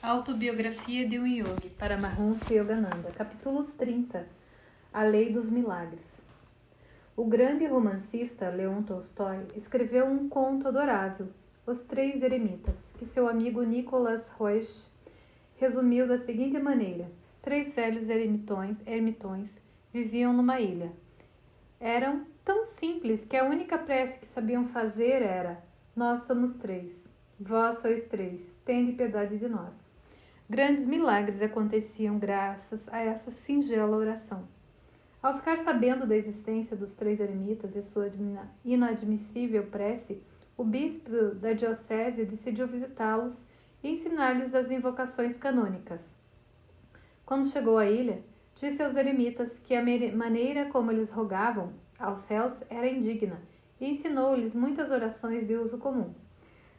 Autobiografia de um Yogi, Paramahansa Yogananda, capítulo 30, A Lei dos Milagres. O grande romancista Leon Tolstói escreveu um conto adorável, Os Três Eremitas, que seu amigo Nicholas Roerich resumiu da seguinte maneira: três velhos ermitões viviam numa ilha. Eram tão simples que a única prece que sabiam fazer era: nós somos três, vós sois três, tende piedade de nós. Grandes milagres aconteciam graças a essa singela oração. Ao ficar sabendo da existência dos três eremitas e sua inadmissível prece, o bispo da diocese decidiu visitá-los e ensinar-lhes as invocações canônicas. Quando chegou à ilha, disse aos eremitas que a maneira como eles rogavam aos céus era indigna e ensinou-lhes muitas orações de uso comum.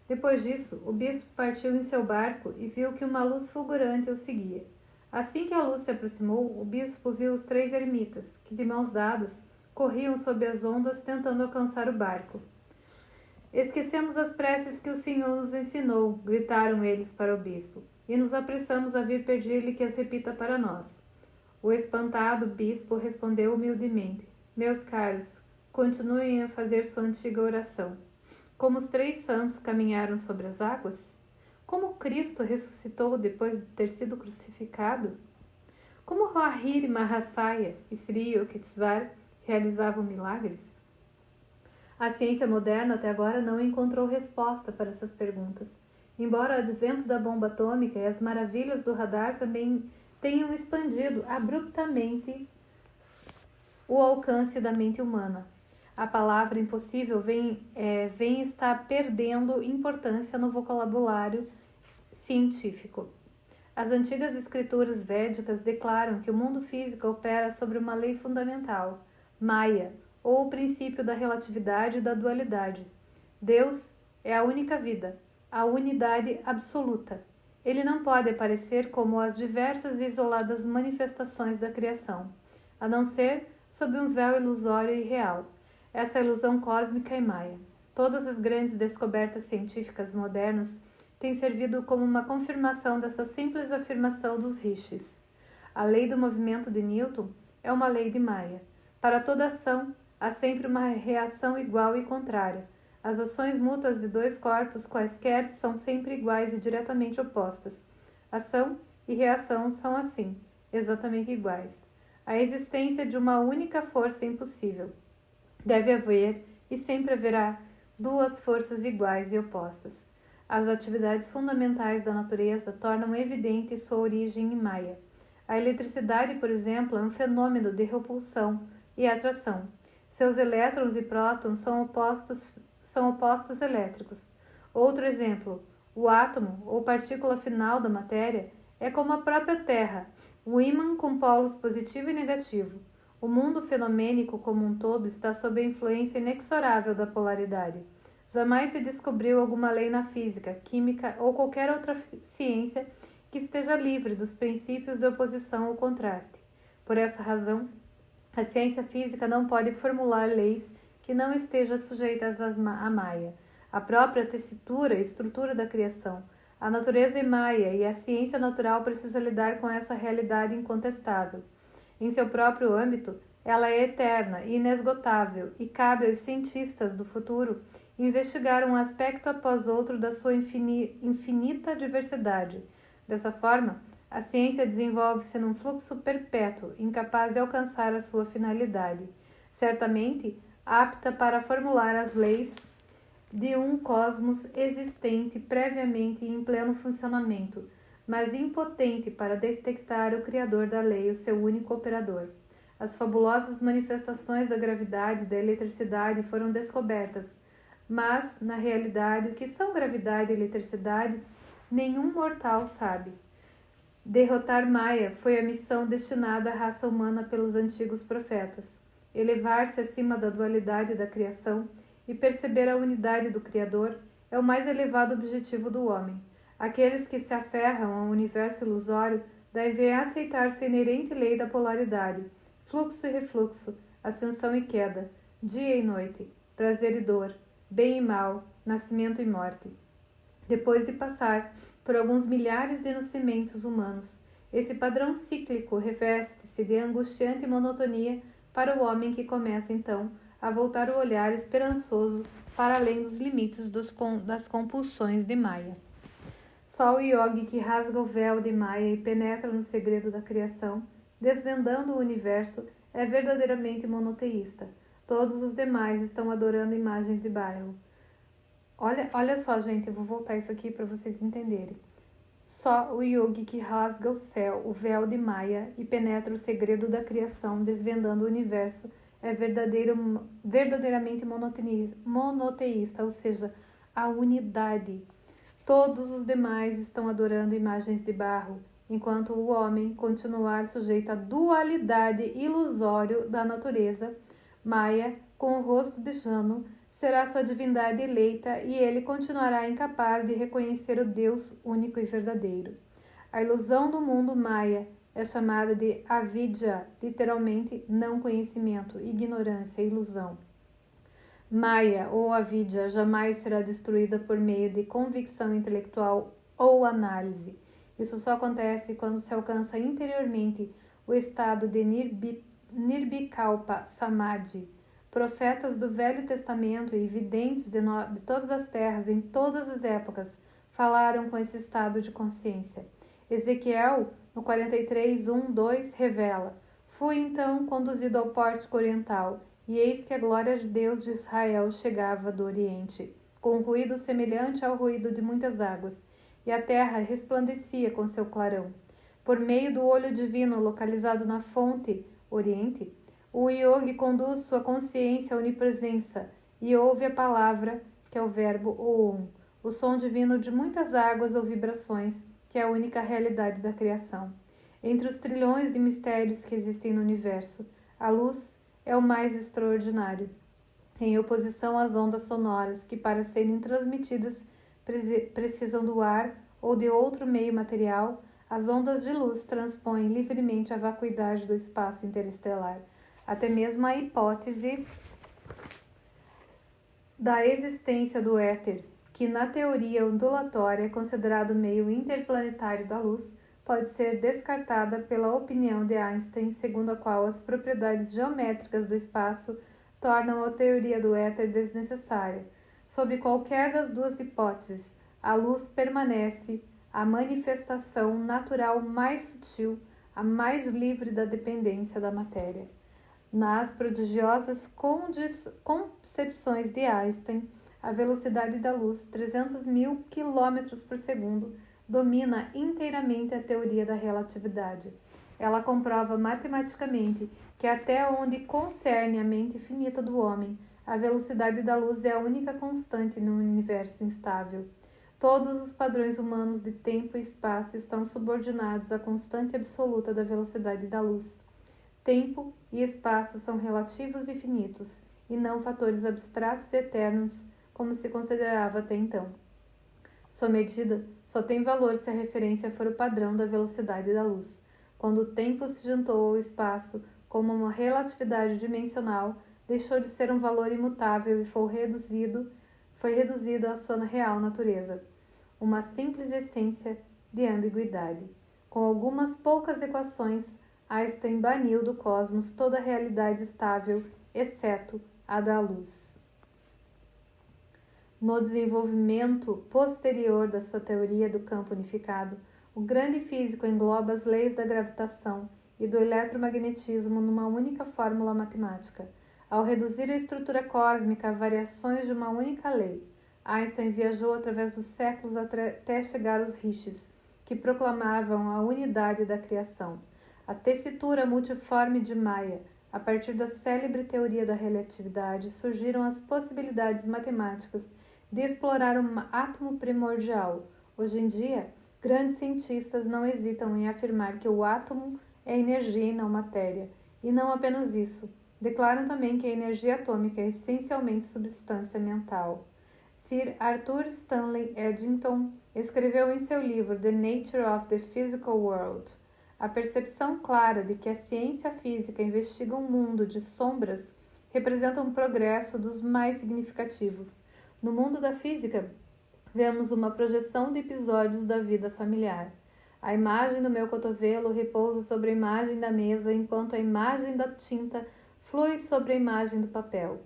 Depois disso, o bispo partiu em seu barco e viu que uma luz fulgurante o seguia. Assim que a luz se aproximou, o bispo viu os três eremitas, que de mãos dadas corriam sob as ondas tentando alcançar o barco. Esquecemos as preces que o Senhor nos ensinou, gritaram eles para o bispo, e nos apressamos a vir pedir-lhe que as repita para nós. O espantado bispo respondeu humildemente: meus caros, continuem a fazer sua antiga oração. Como os três santos caminharam sobre as águas? Como Cristo ressuscitou depois de ter sido crucificado? Como Lahiri Mahasaya e Sri Yukteswar realizavam milagres? A ciência moderna até agora não encontrou resposta para essas perguntas, embora o advento da bomba atômica e as maravilhas do radar também tenham expandido abruptamente o alcance da mente humana. A palavra impossível vem estar perdendo importância no vocabulário científico. As antigas escrituras védicas declaram que o mundo físico opera sobre uma lei fundamental, Maya, ou o princípio da relatividade e da dualidade. Deus é a única vida, a unidade absoluta. Ele não pode aparecer como as diversas e isoladas manifestações da criação, a não ser sob um véu ilusório e real. Essa ilusão cósmica é Maya. Todas as grandes descobertas científicas modernas têm servido como uma confirmação dessa simples afirmação dos rishis. A lei do movimento de Newton é uma lei de Maya. Para toda ação, há sempre uma reação igual e contrária. As ações mútuas de dois corpos quaisquer são sempre iguais e diretamente opostas. Ação e reação são, assim, exatamente iguais. A existência de uma única força é impossível. Deve haver, e sempre haverá, duas forças iguais e opostas. As atividades fundamentais da natureza tornam evidente sua origem em Maya. A eletricidade, por exemplo, é um fenômeno de repulsão e atração. Seus elétrons e prótons são opostos elétricos. Outro exemplo, o átomo, ou partícula final da matéria, é como a própria Terra, um ímã com polos positivo e negativo. O mundo fenomênico como um todo está sob a influência inexorável da polaridade. Jamais se descobriu alguma lei na física, química ou qualquer outra ciência que esteja livre dos princípios de oposição ou contraste. Por essa razão, a ciência física não pode formular leis que não estejam sujeitas à Maya. A própria tessitura e estrutura da criação, a natureza é Maya e a ciência natural precisa lidar com essa realidade incontestável. Em seu próprio âmbito, ela é eterna e inesgotável e cabe aos cientistas do futuro investigar um aspecto após outro da sua infinita diversidade. Dessa forma, a ciência desenvolve-se num fluxo perpétuo, incapaz de alcançar a sua finalidade, certamente apta para formular as leis de um cosmos existente previamente e em pleno funcionamento, mas impotente para detectar o Criador da lei, o seu único operador. As fabulosas manifestações da gravidade e da eletricidade foram descobertas, mas, na realidade, o que são gravidade e eletricidade, nenhum mortal sabe. Derrotar Maya foi a missão destinada à raça humana pelos antigos profetas. Elevar-se acima da dualidade da criação e perceber a unidade do Criador é o mais elevado objetivo do homem. Aqueles que se aferram ao universo ilusório devem aceitar sua inerente lei da polaridade, fluxo e refluxo, ascensão e queda, dia e noite, prazer e dor, bem e mal, nascimento e morte. Depois de passar por alguns milhares de nascimentos humanos. Esse padrão cíclico reveste-se de angustiante monotonia para o homem que começa, então, a voltar o olhar esperançoso para além dos limites das compulsões de Maya. Só o yogi que rasga o véu de Maya e penetra no segredo da criação, desvendando o universo, é verdadeiramente monoteísta. Todos os demais estão adorando imagens de bairro. Olha só, gente, eu vou voltar isso aqui para vocês entenderem. Só o yogi que rasga o céu, o véu de Maya, e penetra o segredo da criação, desvendando o universo, é verdadeiramente monoteísta, ou seja, a unidade. Todos os demais estão adorando imagens de barro, enquanto o homem continuar sujeito à dualidade ilusória da natureza. Maya, com o rosto de Jano, será sua divindade eleita e ele continuará incapaz de reconhecer o Deus único e verdadeiro. A ilusão do mundo Maya é chamada de avidya, literalmente não conhecimento, ignorância, ilusão. Maya ou avidya jamais será destruída por meio de convicção intelectual ou análise. Isso só acontece quando se alcança interiormente o estado de Nirvikalpa Samadhi. Profetas do Velho Testamento e videntes de todas as terras, em todas as épocas, falaram com esse estado de consciência. Ezequiel, no 43:1-2, revela: Fui então conduzido ao pórtico oriental, e eis que a glória de Deus de Israel chegava do oriente, com um ruído semelhante ao ruído de muitas águas, e a terra resplandecia com seu clarão. Por meio do olho divino localizado na fonte, oriente, o yogi conduz sua consciência à onipresença e ouve a palavra, que é o verbo Om, o som divino de muitas águas ou vibrações, que é a única realidade da criação. Entre os trilhões de mistérios que existem no universo, a luz é o mais extraordinário. Em oposição às ondas sonoras que, para serem transmitidas, precisam do ar ou de outro meio material, as ondas de luz transpõem livremente a vacuidade do espaço interestelar. Até mesmo a hipótese da existência do éter, que na teoria ondulatória é considerado meio interplanetário da luz, pode ser descartada pela opinião de Einstein, segundo a qual as propriedades geométricas do espaço tornam a teoria do éter desnecessária. Sob qualquer das duas hipóteses, a luz permanece a manifestação natural mais sutil, a mais livre da dependência da matéria. Nas prodigiosas concepções de Einstein, a velocidade da luz, 300.000 km por segundo, domina inteiramente a teoria da relatividade. Ela comprova matematicamente que até onde concerne a mente finita do homem, a velocidade da luz é a única constante no universo instável. Todos os padrões humanos de tempo e espaço estão subordinados à constante absoluta da velocidade da luz. Tempo e espaço são relativos e finitos, e não fatores abstratos e eternos, como se considerava até então. Sua medida só tem valor se a referência for o padrão da velocidade da luz. Quando o tempo se juntou ao espaço como uma relatividade dimensional, deixou de ser um valor imutável e foi reduzido à sua real natureza, uma simples essência de ambiguidade. Com algumas poucas equações, Einstein baniu do cosmos toda a realidade estável, exceto a da luz. No desenvolvimento posterior da sua teoria do campo unificado, o grande físico engloba as leis da gravitação e do eletromagnetismo numa única fórmula matemática. Ao reduzir a estrutura cósmica a variações de uma única lei, Einstein viajou através dos séculos até chegar aos rishis, que proclamavam a unidade da criação. A tessitura multiforme de Maya, a partir da célebre teoria da relatividade, surgiram as possibilidades matemáticas de explorar um átomo primordial. Hoje em dia, grandes cientistas não hesitam em afirmar que o átomo é energia e não matéria. E não apenas isso, declaram também que a energia atômica é essencialmente substância mental. Sir Arthur Stanley Eddington escreveu em seu livro The Nature of the Physical World: a percepção clara de que a ciência física investiga um mundo de sombras representa um progresso dos mais significativos. No mundo da física, vemos uma projeção de episódios da vida familiar. A imagem do meu cotovelo repousa sobre a imagem da mesa, enquanto a imagem da tinta flui sobre a imagem do papel.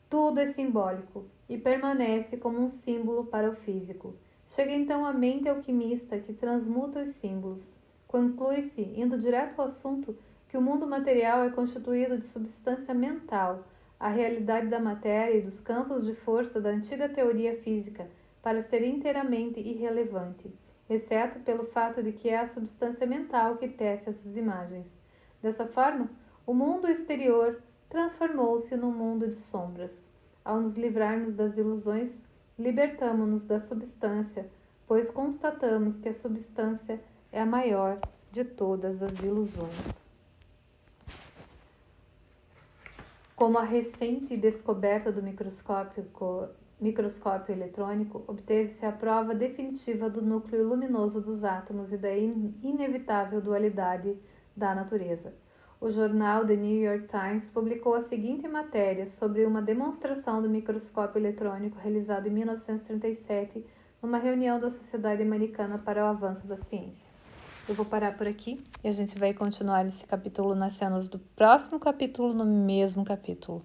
Tudo é simbólico e permanece como um símbolo para o físico. Chega então a mente alquimista que transmuta os símbolos. Conclui-se, indo direto ao assunto, que o mundo material é constituído de substância mental, a realidade da matéria e dos campos de força da antiga teoria física, para ser inteiramente irrelevante, exceto pelo fato de que é a substância mental que tece essas imagens. Dessa forma, o mundo exterior transformou-se num mundo de sombras. Ao nos livrarmos das ilusões, libertamo-nos da substância, pois constatamos que a substância é a maior de todas as ilusões. Como a recente descoberta do microscópio eletrônico, obteve-se a prova definitiva do núcleo luminoso dos átomos e da inevitável dualidade da natureza. O jornal The New York Times publicou a seguinte matéria sobre uma demonstração do microscópio eletrônico realizada em 1937 numa reunião da Sociedade Americana para o Avanço da Ciência. Eu vou parar por aqui e a gente vai continuar esse capítulo nas cenas do próximo capítulo, no mesmo capítulo.